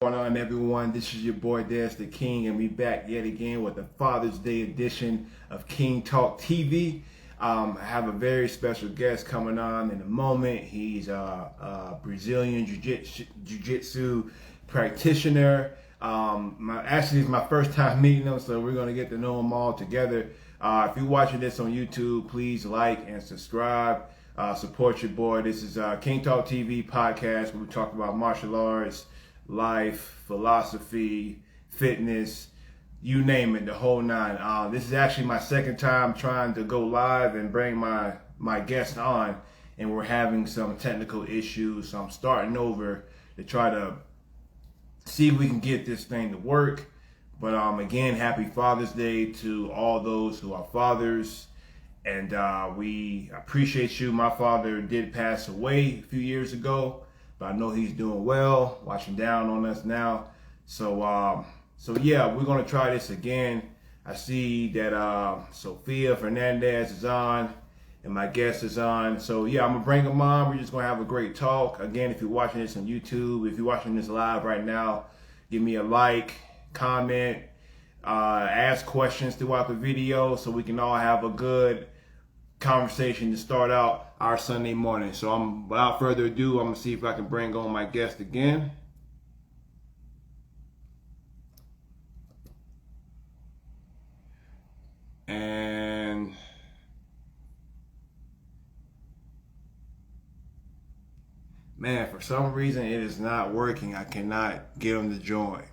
Going on, everyone? This is your boy Des the King, and we back yet again with the Father's Day edition of King Talk TV. I have a very special guest coming on in a moment. He's a Brazilian jiu-jitsu practitioner. Actually, it's my first time meeting him, so we're going to get to know him all together. If you're watching this on YouTube, please like and subscribe. Support your boy. This is King Talk TV podcast where we talk about martial arts, life, philosophy, fitness, you name it, the whole nine. This is actually my second time trying to go live and bring my guest on, and we're having some technical issues. So I'm starting over to try to see if we can get this thing to work. But again, happy Father's Day to all those who are fathers. And we appreciate you. My father did pass away a few years ago, but I know he's doing well, watching down on us now. So yeah, we're gonna try this again. I see that Sophia Fernandez is on, and my guest is on. So yeah, I'm gonna bring them on. We're just gonna have a great talk. Again, if you're watching this on YouTube, if you're watching this live right now, give me a like, comment, ask questions throughout the video, so we can all have a good conversation to start out our Sunday morning. So without further ado, I'm gonna see if I can bring on my guest again. And man, for some reason it is not working. I cannot get him to join.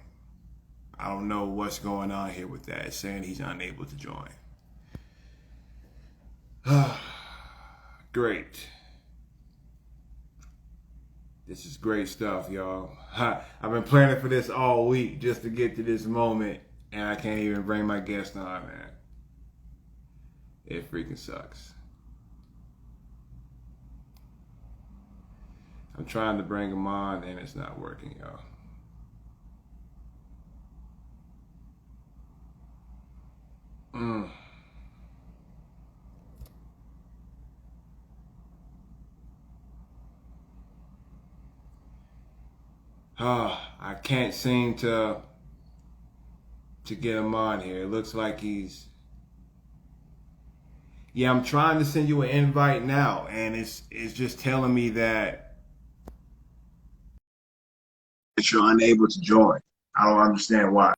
I don't know what's going on here with that. It's saying he's unable to join. Great. This is great stuff, y'all. I've been planning for this all week just to get to this moment, and I can't even bring my guest on, man. It freaking sucks. I'm trying to bring him on, and it's not working, y'all. I can't seem to get him on here. It looks like he's. Yeah, I'm trying to send you an invite now, and it's just telling me that you're unable to join. I don't understand why.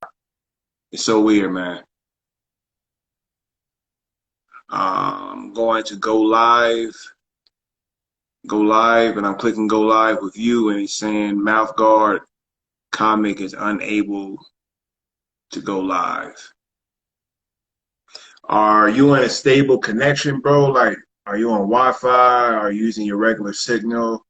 It's so weird, man. I'm going to go live, and I'm clicking go live with you, and it's saying mouth guard comic is unable to go live. Are you in a stable connection, bro? Like, are you on Wi-Fi? Are you using your regular signal?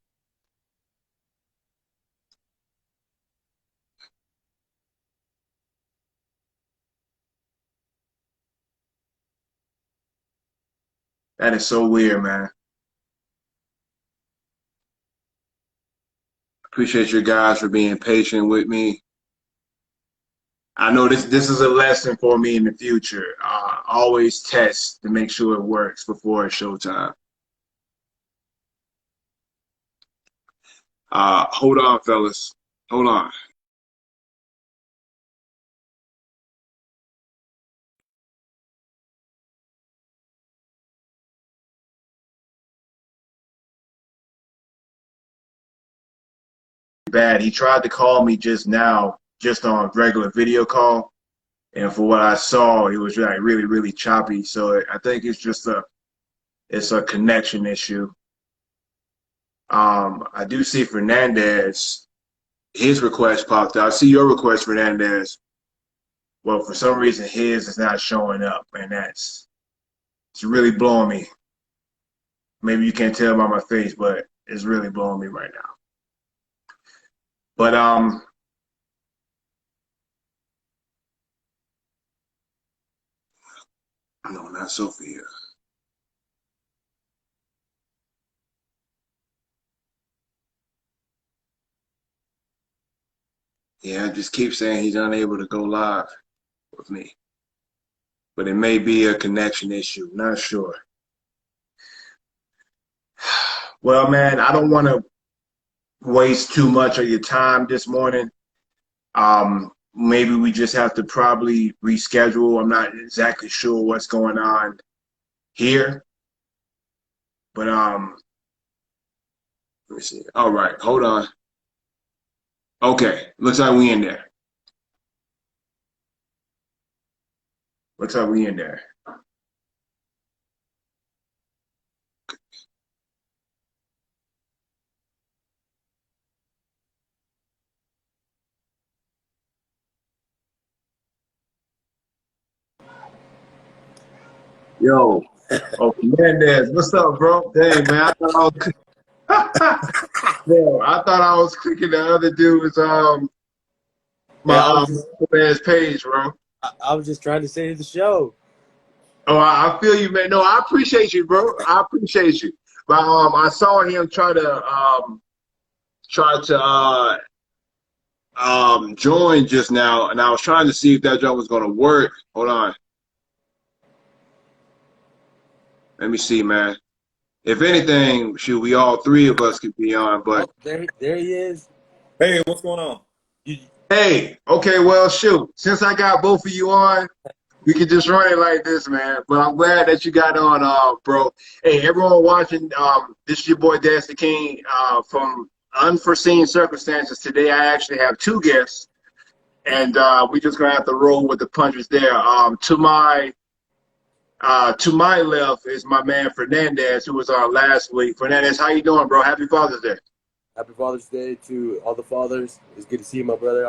That is so weird, man. Appreciate you guys for being patient with me. I know this is a lesson for me in the future. Always test to make sure it works before it's showtime. Hold on, fellas. Hold on. Bad. He tried to call me just now, just on regular video call, and for what I saw, it was like really, really choppy. So I think it's just a connection issue. I do see Fernandez. His request popped out. I see your request, Fernandez. Well, for some reason, his is not showing up, and it's really blowing me. Maybe you can't tell by my face, but it's really blowing me right now. But no, not Sophia. Yeah, just keep saying he's unable to go live with me. But it may be a connection issue. Not sure. Well, man, I don't want to waste too much of your time this morning. Maybe we just have to probably reschedule. I'm not exactly sure what's going on here, but let me see. All right, hold on. Okay, looks like we in there. Looks like we in there. Yo, oh Mendez, what's up, bro? Dang, man, I thought I was, bro, I thought I was clicking the other dude's my Yeah, man's page, bro. I was just trying to save the show. Oh, I feel you, man. No, I appreciate you, bro. I appreciate you. But I saw him try to join just now, and I was trying to see if that job was gonna work. Hold on, let me see, man. If anything, shoot, we all three of us could be on. Oh, But there he is. Hey, what's going on? You, hey, okay, well, shoot. Since I got both of you on, we could just run it like this, man. But I'm glad that you got on, bro. Hey, everyone watching, this is your boy Des the King. From unforeseen circumstances today, I actually have two guests, and we just gonna have to roll with the punches there. To my left is my man Fernandez, who was on last week. Fernandez, how you doing, bro? Happy Father's Day. Happy Father's Day to all the fathers. It's good to see you, my brother.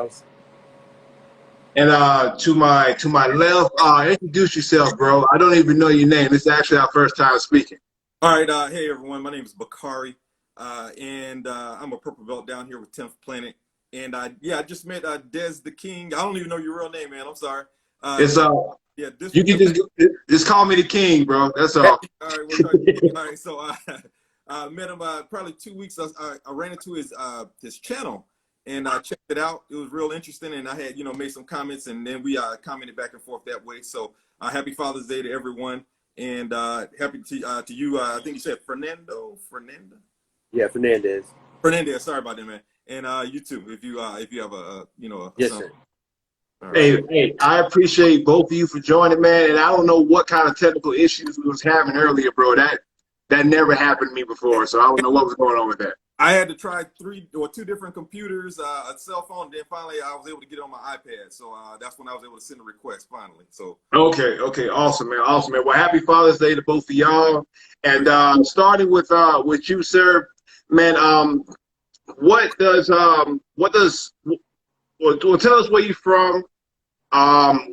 And to my left, introduce yourself, bro. I don't even know your name. It's actually our first time speaking. All right, hey everyone, my name is Bakari, and I'm a purple belt down here with 10th Planet. And I just met Des the King. I don't even know your real name, man. I'm sorry. It's Yeah, you can just call me the King, bro. That's all. all right, we'll try. All right, so I met him probably 2 weeks. I ran into his channel and I checked it out. It was real interesting, and I had made some comments, and then we commented back and forth that way. So happy Father's Day to everyone, and happy to you. I think you said Fernanda. Yeah, Fernandez. Fernandez. Sorry about that, man. And you too, if you have a Yes, son. sir. All right. Hey, I appreciate both of you for joining, man. And I don't know what kind of technical issues we was having earlier, bro. That never happened to me before, so I don't know what was going on with that. I had to try two different computers, a cell phone. Then finally, I was able to get on my iPad. So that's when I was able to send a request. Finally, so Okay, awesome, man, awesome, man. Well, happy Father's Day to both of y'all. And starting with you, sir, man. Well, tell us where you're from.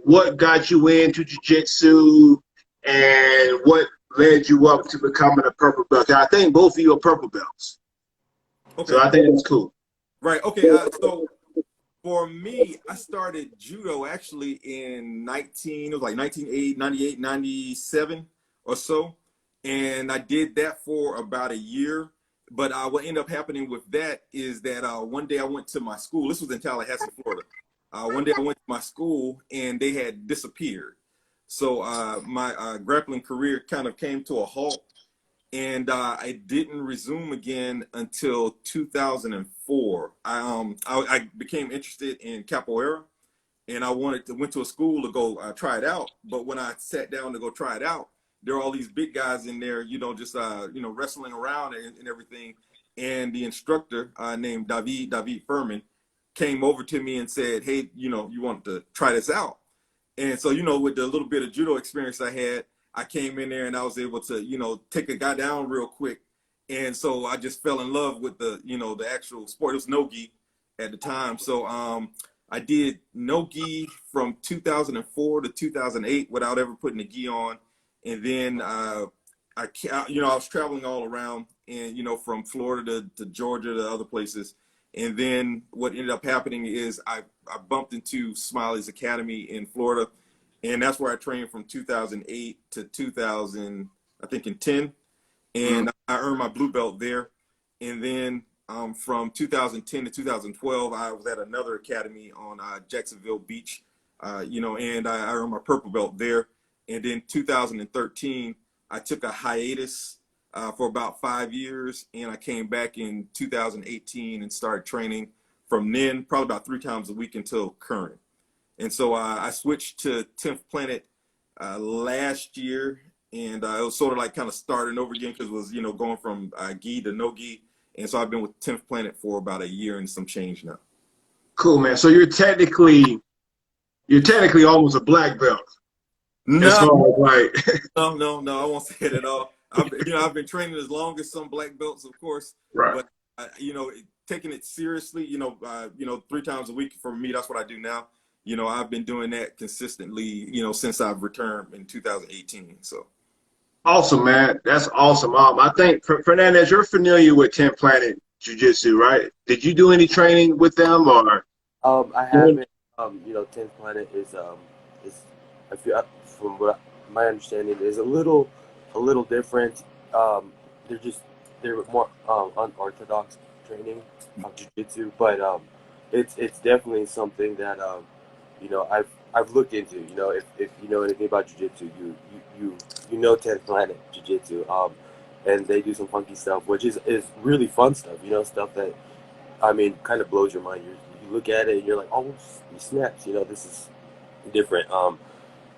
What got you into jiu-jitsu, and what led you up to becoming a purple belt? I think both of you are purple belts, so okay, I think that's cool. right, okay. So for me, I started judo actually in it was like 1998, 98, 97 or so, and I did that for about a year. But what ended up happening with that is that one day I went to my school. This was in Tallahassee, Florida. One day I went to my school and they had disappeared. So my grappling career kind of came to a halt, and I didn't resume again until 2004. I became interested in capoeira, and I went to a school to go try it out. But when I sat down to go try it out, there were all these big guys in there, just wrestling around and everything. And the instructor named David Furman came over to me and said, "Hey, you want to try this out?" And so, with the little bit of judo experience I had, I came in there and I was able to, take a guy down real quick. And so I just fell in love with the actual sport. It was no gi at the time. So I did no gi from 2004 to 2008 without ever putting a gi on. And then I was traveling all around, and from Florida to Georgia to other places. And then what ended up happening is I bumped into Smiley's Academy in Florida, and that's where I trained from 2008 to 2000, I think in 10, and I earned my blue belt there. And then from 2010 to 2012, I was at another academy on Jacksonville Beach, and I earned my purple belt there. And then 2013, I took a hiatus for about 5 years, and I came back in 2018 and started training from then probably about 3 times a week until current. And so I switched to 10th Planet last year, and it was sort of like kind of starting over again because it was, going from gi to no gi. And so I've been with 10th Planet for about a year and some change now. Cool, man. So you're technically almost a black belt. As No, far as like no, I won't say it at all. I've been training as long as some black belts, of course, right. but taking it seriously, 3 times a week for me, that's what I do now. I've been doing that consistently, since I've returned in 2018. So Awesome, man. That's awesome. I think Fernandez, you're familiar with 10 Planet Jiu-Jitsu, right? Did you do any training with them or? I haven't. 10th Planet is I feel from what my understanding is a little different. They're more unorthodox training of jiu-jitsu, but it's definitely something that I've looked into. If you know anything about jiu-jitsu, you know 10th Planet Jiu-Jitsu, and they do some funky stuff, which is really fun stuff. Stuff that kind of blows your mind. You look at it and you're like, oh, snaps. This is different.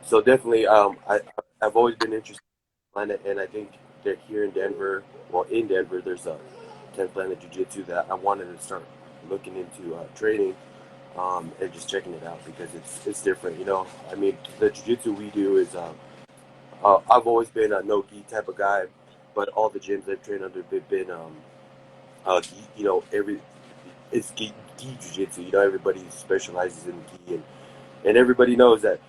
So definitely, I've always been interested in Planet, and I think that here in Denver, there's a 10th Planet Jiu-Jitsu that I wanted to start looking into training, and just checking it out because it's different. The Jiu-Jitsu we do is I've always been a no gi type of guy, but all the gyms I've trained under have been it's gi jiu-jitsu. Everybody specializes in gi, and everybody knows that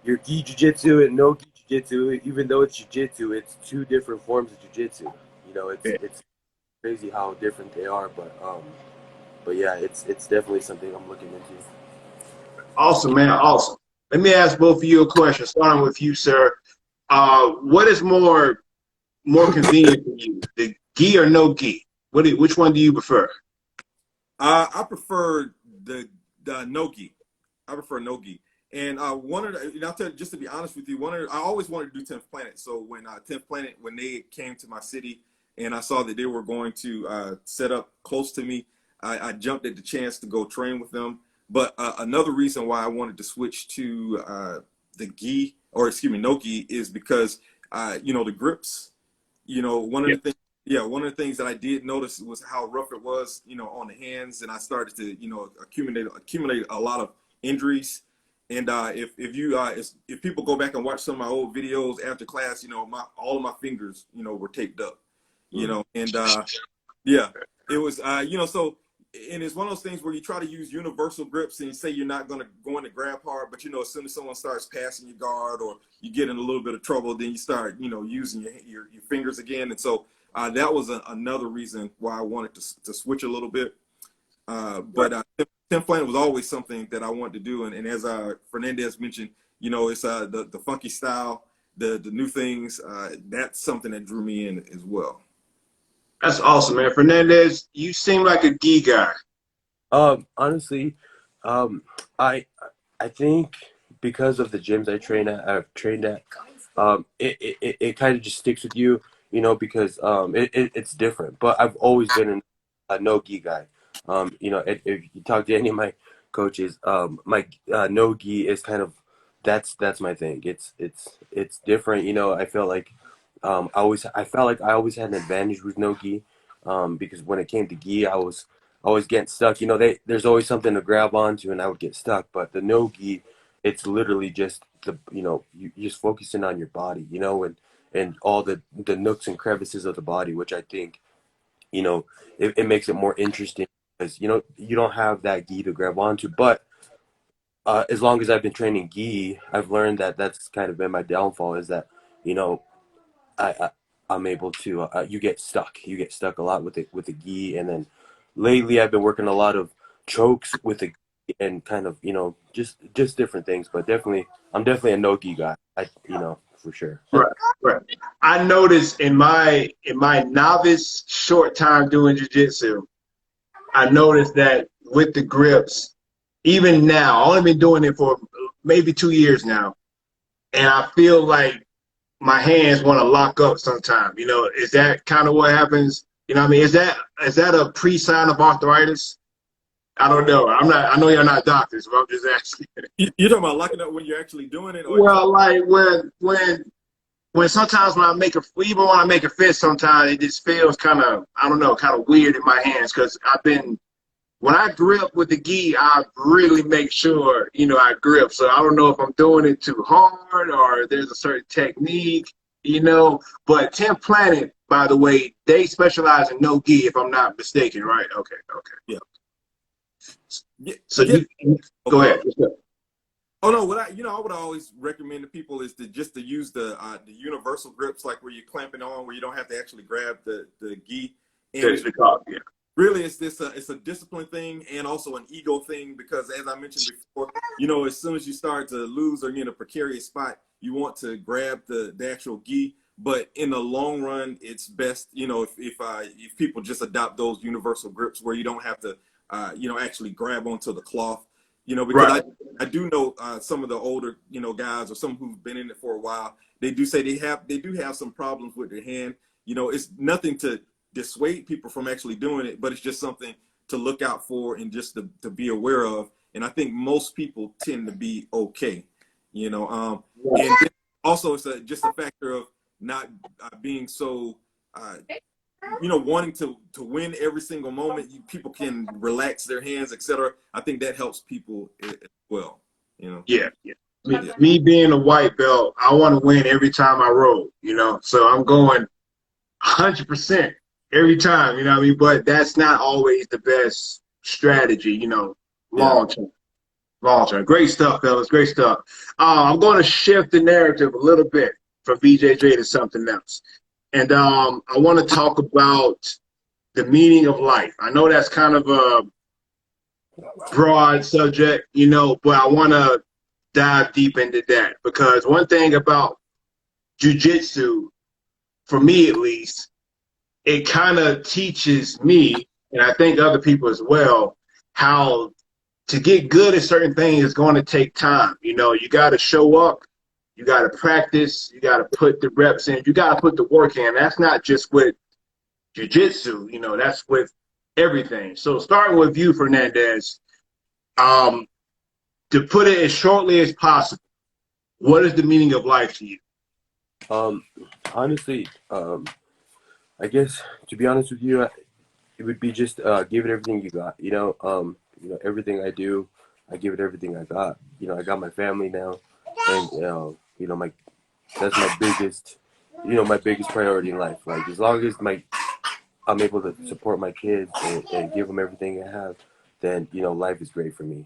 your gi jiu-jitsu and no gi jiu-jitsu, even though it's jiu-jitsu, it's two different forms of jiu-jitsu. It's crazy how different they are, but yeah, it's definitely something I'm looking into. Awesome, man. Awesome. Let me ask both of you a question, starting with you, sir. What is more convenient for you, the gi or no gi? Which one do you prefer? I prefer the no gi. I prefer no gi. And I'll tell you, just to be honest with you, I always wanted to do 10th Planet. So when 10th Planet, when they came to my city and I saw that they were going to set up close to me, I jumped at the chance to go train with them. But another reason why I wanted to switch to the gi, or excuse me, no gi, is because the grips. One of the things. Yeah, one of the things that I did notice was how rough it was, on the hands, and I started to, accumulate a lot of injuries. And if people go back and watch some of my old videos after class, all of my fingers, were taped up, and yeah, it was, so, and it's one of those things where you try to use universal grips and you say you're not going to go in to grab hard, but as soon as someone starts passing your guard or you get in a little bit of trouble, then you start, using your fingers again, and so. That was another reason why I wanted to switch a little bit. But 10th Planet was always something that I wanted to do. And as Fernandez mentioned, it's the funky style, the new things. That's something that drew me in as well. That's awesome, man. Fernandez, you seem like a gi guy. Honestly, I think because of the gyms I've trained at, it kind of just sticks with you. Because it's different. But I've always been a no gi guy. If you talk to any of my coaches, my no gi is kind of that's my thing. It's different. I felt like I felt like I always had an advantage with no gi, because when it came to gi, I was always getting stuck. There's always something to grab onto, and I would get stuck. But the no gi, it's literally just you're just focusing on your body, and all the nooks and crevices of the body, which I think, it makes it more interesting because, you don't have that gi to grab onto. But as long as I've been training gi, I've learned that that's kind of been my downfall is that, I I'm able to, you get stuck a lot with the gi. And then lately I've been working a lot of chokes with the gi and kind of, just different things. But I'm definitely a no gi guy. For sure. Right, right. I noticed in my novice short time doing jiu-jitsu, I noticed that with the grips, even now, I've only been doing it for maybe 2 years now, and I feel like my hands want to lock up sometimes. Is that kind of what happens? Is that a pre-sign of arthritis? I don't know. I'm not. I know you're not doctors, but I'm just asking. You're talking about locking up when you're actually doing it, or Well, like when sometimes when I make a even when I make a fist, sometimes it just feels kind of I don't know, kind of weird in my hands because I've been when I grip with the gi, I really make sure I grip. So I don't know if I'm doing it too hard or there's a certain technique, But 10th Planet, by the way, they specialize in no gi, if I'm not mistaken, right? Okay, okay. yeah, yeah, So yeah. you go Okay. ahead. Oh no, what I would always recommend to people is to use the universal grips, like where you're clamping on, where you don't have to actually grab the gi. And Finish the call. Yeah. really, it's a discipline thing and also an ego thing because, as I mentioned before, as soon as you start to lose or you're in a precarious spot, you want to grab the actual gi. But in the long run, it's best, if people just adopt those universal grips where you don't have to, actually grab onto the cloth, because Right. I do know some of the older, guys or some who've been in it for a while. They do say they do have some problems with their hand. It's nothing to dissuade people from actually doing it, but it's just something to look out for and just to be aware of. And I think most people tend to be okay, and then also it's just a factor of not being so, wanting to win every single moment. People can relax their hands, etc. I think that helps people as well, Yeah. Yeah. Yeah. Me being a white belt, I want to win every time I roll, So I'm going 100% every time, you know what I mean? But that's not always the best strategy, Yeah. long term. Long term. Great stuff, fellas. Great stuff. I'm going to shift the narrative a little bit from BJJ to something else. And I want to talk about the meaning of life. I know that's kind of a broad subject, but I want to dive deep into that because one thing about jujitsu, for me at least, it kind of teaches me, and I think other people as well, how to get good at certain things is going to take time. You got to show up, you got to practice, you got to put the reps in, you got to put the work in. That's not just with jiu-jitsu, that's with everything. So starting with you, Fernandez, um, to put it as shortly as possible, what is the meaning of life to you? Um, honestly, I guess to be honest with you, it would be just give it everything you got. Everything I do, I give it everything I got. I got my family now, and my that's my biggest priority in life. Like as long as I'm able to support my kids and give them everything I have, then life is great for me.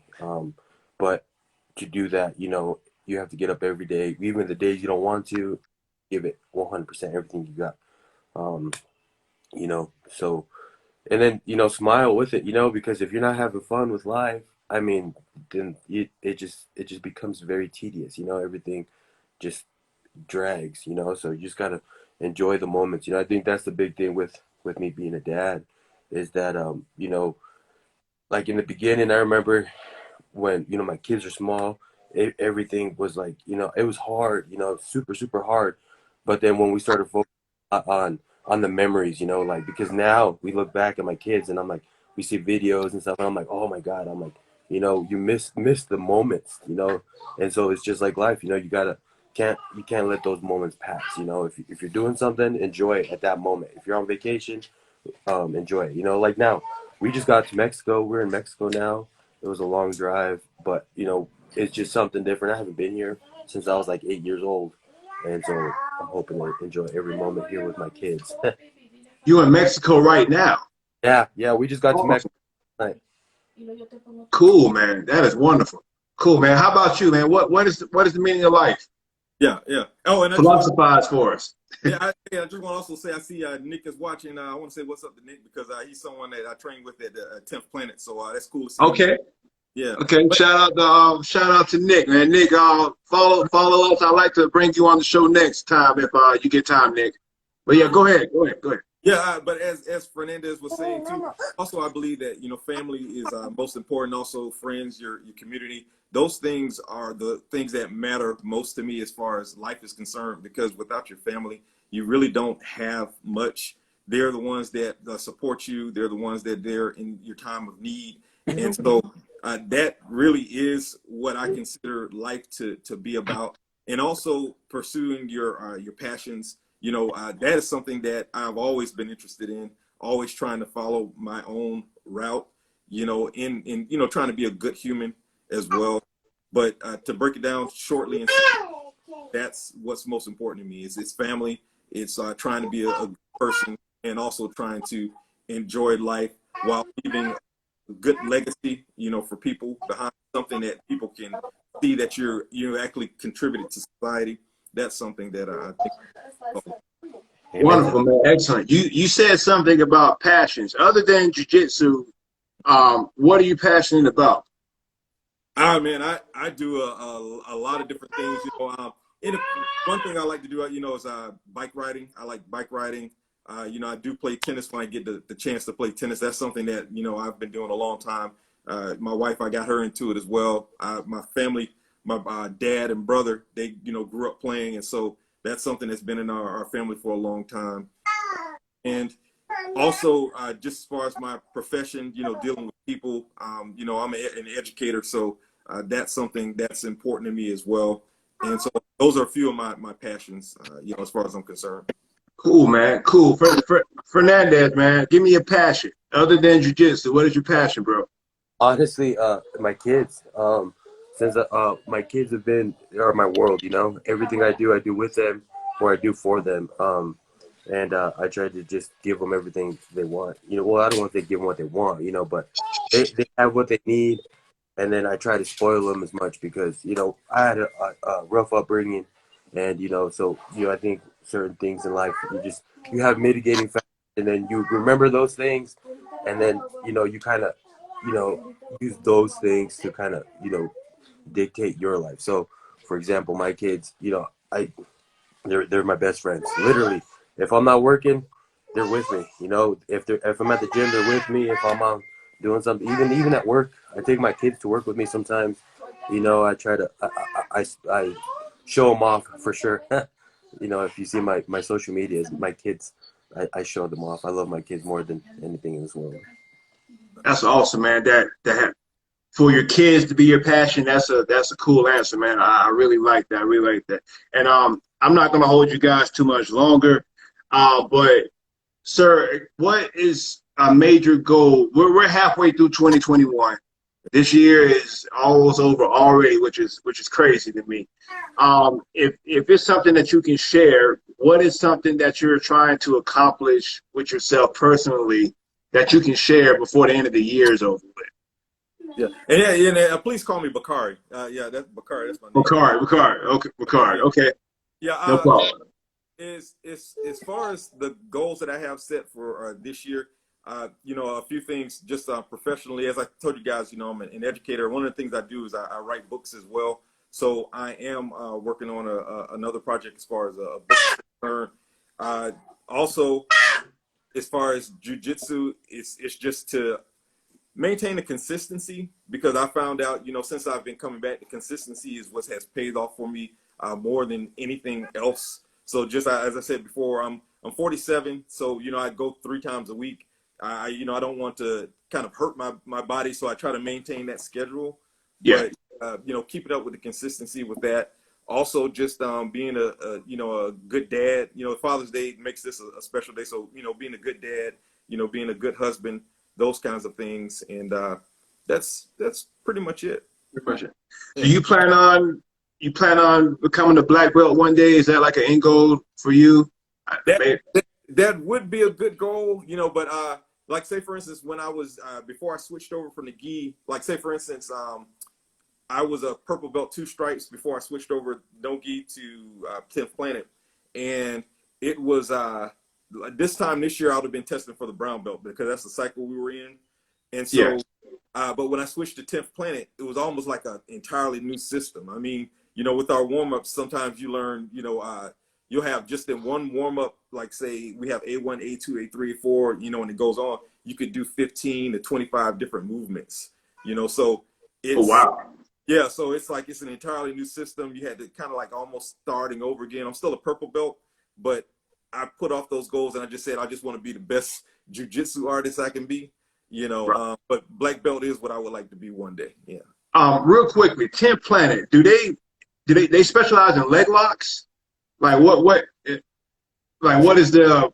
But to do that, you have to get up every day, even the days you don't want to, give it 100% everything you got. Um, so and then smile with it, because if you're not having fun with life, I mean, then it just becomes very tedious. Everything just drags. So you just gotta enjoy the moments. I think that's the big thing with me being a dad is that like in the beginning, I remember when my kids are small, everything was like it was hard, super super hard. But then when we started focusing on the memories, like because now we look back at my kids and I'm like we see videos and stuff and I'm like, oh my god, I'm like you miss the moments, and so it's just like life, you can't let those moments pass. If you're doing something, enjoy it at that moment. If you're on vacation, enjoy it. Like now, we just got to Mexico. We're in Mexico now. It was a long drive, but it's just something different. I haven't been here since I was like 8 years old, and so I'm hoping to enjoy every moment here with my kids. You in Mexico right now. Yeah, we just got to Awesome. Mexico tonight. Cool, man. That is wonderful. Cool, man. How about you, man? What is the meaning of life? Yeah, yeah. Oh, and I just want Philosophize for us. I just want to also say I see Nick is watching. I want to say what's up to Nick because he's someone that I train with at the 10th Planet. So that's cool to see him. Okay. Yeah. Okay. But Shout out to Nick, man. Nick, follow us. I'd like to bring you on the show next time if you get time, Nick. But yeah, go ahead. yeah, but as Fernandez was saying too, also I believe that family is most important. Also, friends, your community. Those things are the things that matter most to me as far as life is concerned. Because without your family, you really don't have much. They're the ones that support you. They're the ones that they're in your time of need. And so that really is what I consider life to be about. And also pursuing your passions. You know, that is something that I've always been interested in, always trying to follow my own route, you know, in you know, trying to be a good human as well. But to break it down shortly, and that's what's most important to me is it's family. It's trying to be a good person and also trying to enjoy life while leaving a good legacy, you know, for people behind, something that people can see that you actually contributed to society. That's something that I think. Oh, Wonderful, man. Excellent. You said something about passions. Other than jiu-jitsu, what are you passionate about? man, I do a lot of different things. You know, one thing I like to do, you know, is bike riding. I like bike riding. You know, I do play tennis when I get the chance to play tennis. That's something that, you know, I've been doing a long time. My wife, I got her into it as well. My family, my dad and brother, they, you know, grew up playing. And so that's something that's been in our family for a long time. And also, just as far as my profession, you know, dealing with people, you know, I'm an educator. So that's something that's important to me as well. And so those are a few of my passions, you know, as far as I'm concerned. Cool, man. Cool. Fernandez, man, give me a passion. Other than jiu-jitsu, what is your passion, bro? Honestly, my kids. Since my kids are my world. You know, everything I do with them, or I do for them. And I try to just give them everything they want. You know, well, I don't want to give them what they want. You know, but they have what they need, and then I try to spoil them as much because you know I had a rough upbringing, and you know, so you know I think certain things in life you have mitigating factors, and then you remember those things, and then you know you kind of you know use those things to kind of you know dictate your life. So, for example, my kids, you know, they're my best friends. Literally, if I'm not working, they're with me. You know, if I'm at the gym, they're with me. If I'm doing something, even at work, I take my kids to work with me sometimes. You know, I try to I show them off for sure. You know, if you see my social media, my kids, I show them off. I love my kids more than anything in this world. That's awesome, man. That for your kids to be your passion, that's a cool answer, man. I really like that. I really like that. And I'm not gonna hold you guys too much longer. But sir, what is a major goal? We're halfway through 2021. This year is almost over already, which is crazy to me. If it's something that you can share, what is something that you're trying to accomplish with yourself personally that you can share before the end of the year is over with? Yeah, and please call me Bakari. Yeah, that's Bakari. That's my name. Bakari. Okay, Bakari. Okay, Yeah. no problem. Is as far as the goals that I have set for this year, you know, a few things just professionally. As I told you guys, you know, I'm an educator. One of the things I do is I write books as well. So I am working on another project as far as a book is concerned. Also, as far as jujitsu, it's just to maintain the consistency because I found out, you know, since I've been coming back, the consistency is what has paid off for me more than anything else. So just as I said before, I'm 47, so you know I go 3 times a week. You know I don't want to kind of hurt my body, so I try to maintain that schedule. Yeah. But you know, keep it up with the consistency with that. Also, just being you know a good dad. You know, Father's Day makes this a special day, so you know being a good dad, you know being a good husband, those kinds of things, and that's pretty much it. Good question. Yeah. Do you plan on becoming a black belt one day? Is that like an end goal for you? That would be a good goal, you know, but like say for instance, when I was before I switched over from the gi, like say for instance, I was a purple belt 2 stripes before I switched over no gi to 10th Planet, and it was this time this year I would have been testing for the brown belt because that's the cycle we were in, and so. Yeah. But when I switched to 10th Planet, it was almost like an entirely new system. I mean, you know, with our warm-ups, sometimes you learn, you know, you'll have just in one warm-up, like say we have A1, A2, A3, A4, you know, and it goes on, you could do 15 to 25 different movements, you know, so Oh, it's, wow. yeah, so it's like it's an entirely new system. You had to kind of like almost starting over again. I'm still a purple belt, but I put off those goals and I just said I just want to be the best jiu-jitsu artist I can be. you know. Right. But black belt is what I would like to be one day. Yeah. Real quickly, 10th Planet, do they specialize in leg locks? Like what is the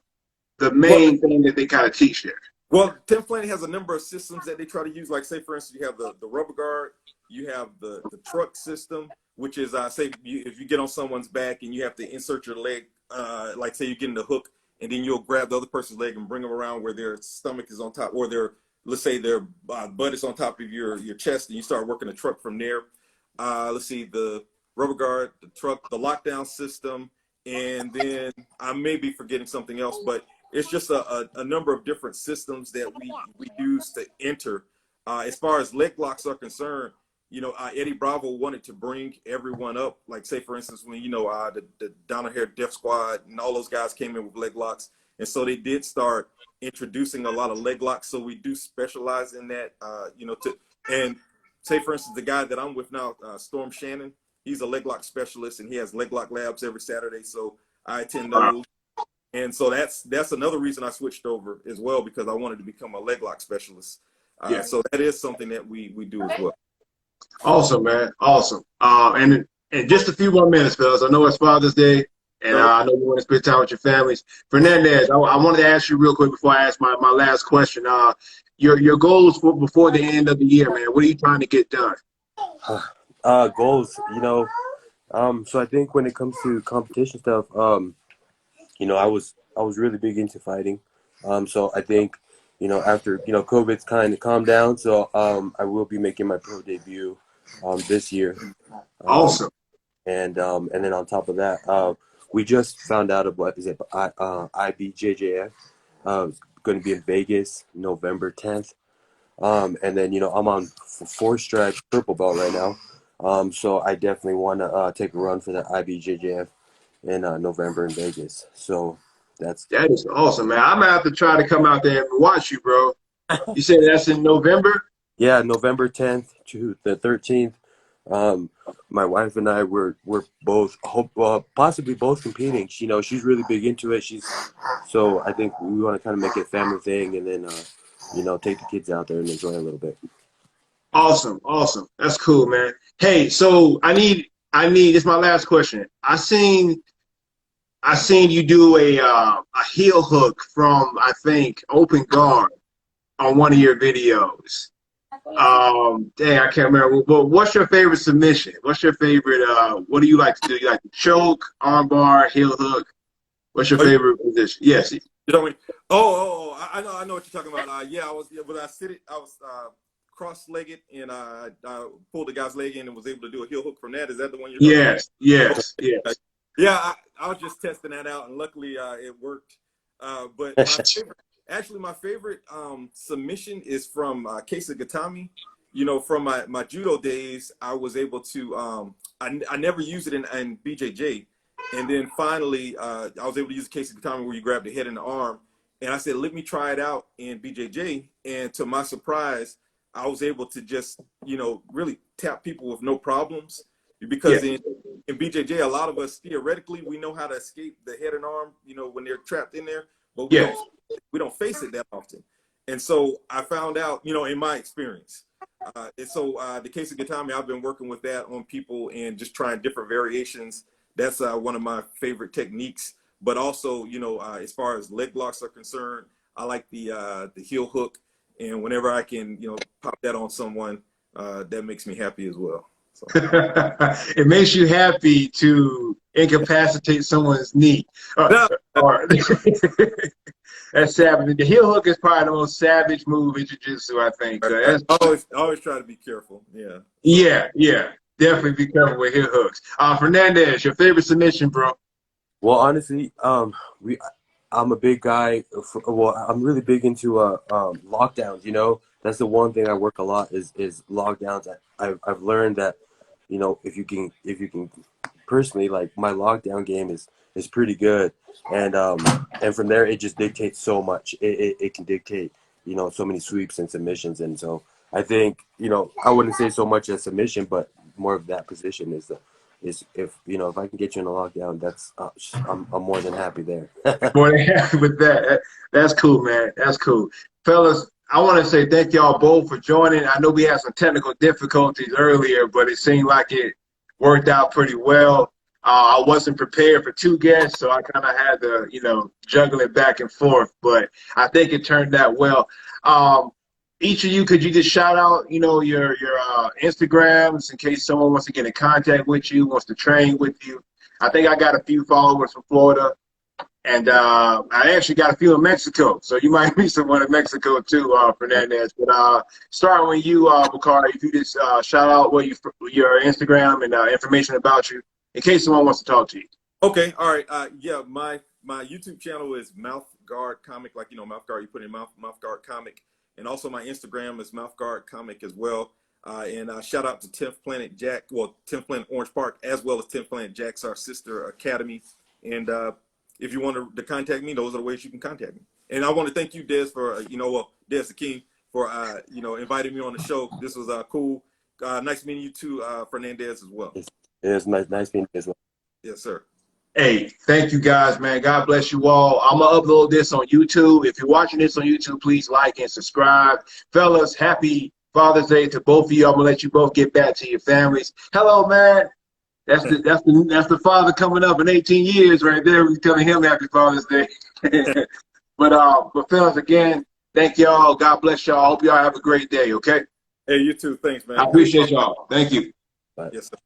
Well, main thing that they kind of teach there? Well, 10th Planet has a number of systems that they try to use. Like, say, for instance, you have the rubber guard, you have the truck system, which is, if you get on someone's back and you have to insert your leg, like, say, you're getting the hook, and then you'll grab the other person's leg and bring them around where their stomach is on top, or let's say their butt is on top of your chest, and you start working the truck from there. Let's see, the rubber guard, the truck, the lockdown system, and then I may be forgetting something else, but it's just a number of different systems that we use to enter. As far as leg locks are concerned, you know, Eddie Bravo wanted to bring everyone up. Like, say, for instance, when, you know, the Down Here Death Squad and all those guys came in with leg locks. And so they did start introducing a lot of leg locks. So we do specialize in that, you know, and say, for instance, the guy that I'm with now, Storm Shannon, he's a leg lock specialist, and he has leg lock labs every Saturday. So I attend those. And so that's another reason I switched over as well, because I wanted to become a leg lock specialist. So that is something that we do as well. Awesome, man. Awesome. And just a few more minutes, fellas. I know it's Father's Day, and I know you want to spend time with your families. Fernandez, I wanted to ask you real quick before I ask my last question. Your goals for before the end of the year, man. What are you trying to get done? Goals, you know. So I think when it comes to competition stuff, you know, I was really big into fighting. So I think, you know, after, you know, COVID's kind of calmed down, so I will be making my pro debut this year. Awesome. And then on top of that, we just found out about IBJJF. It's going to be in Vegas, November 10th. And then, you know, I'm on 4-stripe purple belt right now. So I definitely want to take a run for the IBJJF in November in Vegas. So that is awesome, man. I'm gonna have to try to come out there and watch you, bro. You said that's in November? Yeah, November 10th to the 13th. My wife and I were both possibly both competing. You know, she's really big into it. So I think we want to kind of make it a family thing, and then you know, take the kids out there and enjoy a little bit. Awesome. That's cool, man. Hey, so I need this is my last question. I seen you do a heel hook from, I think, open guard on one of your videos. Dang, I can't remember. But what's your favorite submission? What's your favorite? What do you like to do? You like to choke, armbar, heel hook? What's your favorite position? Yes. You know what I mean? I know what you're talking about. Yeah, when I sit it, I was cross-legged, and I pulled the guy's leg in and was able to do a heel hook from that. Is that the one you're talking about? Yes. Yeah, I was just testing that out, and luckily it worked. But my favorite submission is from Keisa Gatami. You know, from my judo days, I was able to I never used it in BJJ, and then finally I was able to use Keisa Gatami where you grab the head and the arm, and I said, let me try it out in BJJ, and to my surprise, I was able to just, you know, really tap people with no problems, because in BJJ, a lot of us theoretically we know how to escape the head and arm, you know, when they're trapped in there, but we don't face it that often. And so I found out, you know, in my experience, and so the case of Gatami, I've been working with that on people and just trying different variations. That's one of my favorite techniques. But also, you know, as far as leg locks are concerned, I like the heel hook. And whenever I can, you know, pop that on someone, that makes me happy as well. So. It makes you happy to incapacitate someone's knee. That's savage. The heel hook is probably the most savage move in jiu-jitsu, I think. Always try to be careful. Yeah. Yeah. Definitely be careful with heel hooks. Fernandez, your favorite submission, bro? Well, honestly, I'm a big guy. I'm really big into lockdowns. You know, that's the one thing I work a lot is lockdowns. I've learned that, you know, if you can personally, like, my lockdown game is pretty good, and from there it just dictates so much. It can dictate, you know, so many sweeps and submissions, and so I think, you know, I wouldn't say so much as submission, but more of that position is if, you know, if I can get you in a lockdown, that's I'm more than happy there. More than happy with that. That's cool, man. That's cool. Fellas, I want to say thank y'all both for joining. I know we had some technical difficulties earlier, but it seemed like it worked out pretty well. I wasn't prepared for two guests, so I kind of had to, juggle it back and forth. But I think it turned out well. Each of you, could you just shout out, your Instagrams in case someone wants to get in contact with you, wants to train with you? I think I got a few followers from Florida. And I actually got a few in Mexico, so you might meet someone in Mexico too, Fernandez. But starting with you, Bakari, if you just shout out your Instagram and information about you, in case someone wants to talk to you. Okay, all right. Yeah, my YouTube channel is Mouth Guard Comic, like Mouth Guard. You put in Mouth Guard Comic, and also my Instagram is Mouth Guard Comic as well. And shout out to 10th Planet Jack, 10th Planet Orange Park, as well as 10th Planet Jack's our sister academy, and if you want to contact me, those are the ways you can contact me. And I want to thank you, Des, for, Des the King, for, inviting me on the show. This was cool. Nice meeting you too, Fernandez, as well. It's nice meeting you as well. Yes, sir. Hey, thank you guys, man. God bless you all. I'm going to upload this on YouTube. If you're watching this on YouTube, please like and subscribe. Fellas, happy Father's Day to both of you. I'm going to let you both get back to your families. Hello, man. That's the father coming up in 18 years right there. We're telling him Happy Father's Day. But fellas, again, thank y'all. God bless y'all. Hope y'all have a great day, okay? Hey, you too. Thanks, man. I appreciate y'all. Thank you. Bye. Yes, sir.